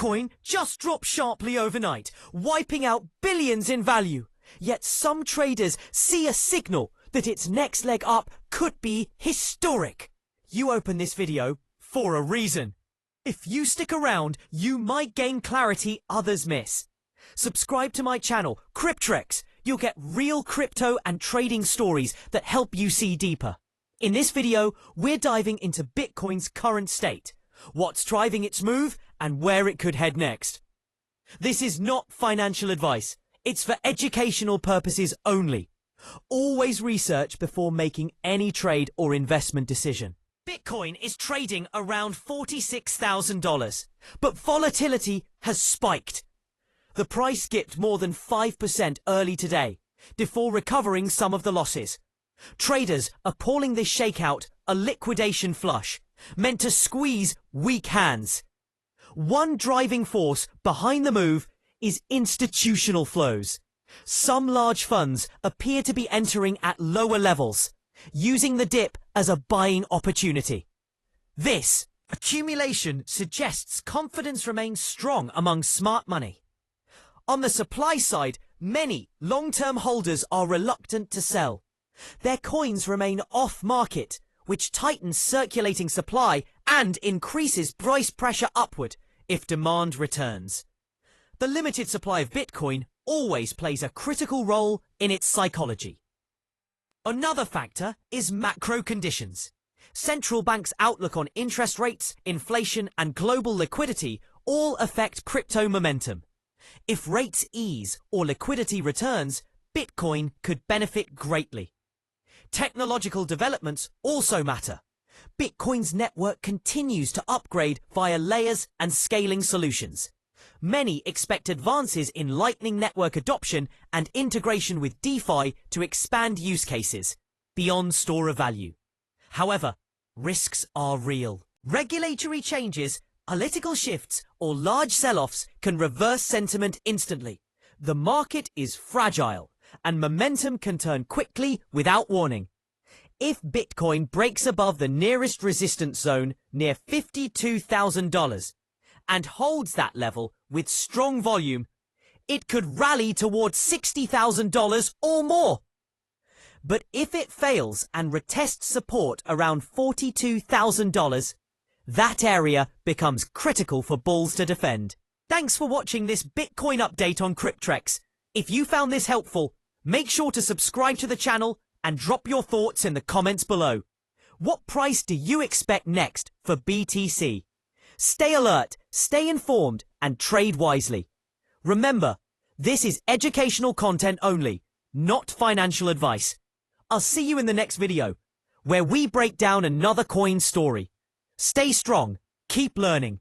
Bitcoin just dropped sharply overnight, wiping out billions in value. Yet some traders see a signal that its next leg up could be historic. You open this video for a reason. If you stick around, you might gain clarity others miss. Subscribe to my channel, Cryptrex. You'll get real crypto and trading stories that help you see deeper. In this video, we're diving into Bitcoin's current state, what's driving its move, and where it could head next. This is not financial advice. It's for educational purposes only. Always research before making any trade or investment decision. Bitcoin is trading around $46,000, but volatility has spiked. The price skipped more than 5% early today, before recovering some of the losses. Traders are calling this shakeout a liquidation flush, meant to squeeze weak hands. One driving force behind the move is institutional flows. Some large funds appear to be entering at lower levels, using the dip as a buying opportunity. This accumulation suggests confidence remains strong among smart money. On the supply side, many long-term holders are reluctant to sell. Their coins remain off-market, which tightens circulating supply and increases price pressure upward if demand returns. The limited supply of Bitcoin always plays a critical role in its psychology. Another factor is macro conditions. Central banks' outlook on interest rates, inflation, and global liquidity all affect crypto momentum. If rates ease or liquidity returns, Bitcoin could benefit greatly. Technological developments also matter. Bitcoin's network continues to upgrade via layers and scaling solutions. Many expect advances in Lightning Network adoption and integration with DeFi to expand use cases beyond store of value. However, risks are real. Regulatory changes, political shifts, or large sell-offs can reverse sentiment instantly. The market is fragile, and momentum can turn quickly without warning. If Bitcoin breaks above the nearest resistance zone near $52,000 and holds that level with strong volume, it could rally towards $60,000 or more. But if it fails and retests support around $42,000, that area becomes critical for bulls to defend. Thanks for watching this Bitcoin update on Cryptrex. If you found this helpful, make sure to subscribe to the channel and drop your thoughts in the comments below. What price do you expect next for BTC? Stay alert, stay informed, and trade wisely. Remember, this is educational content only, not financial advice. I'll see you in the next video, where we break down another coin story. Stay strong, keep learning,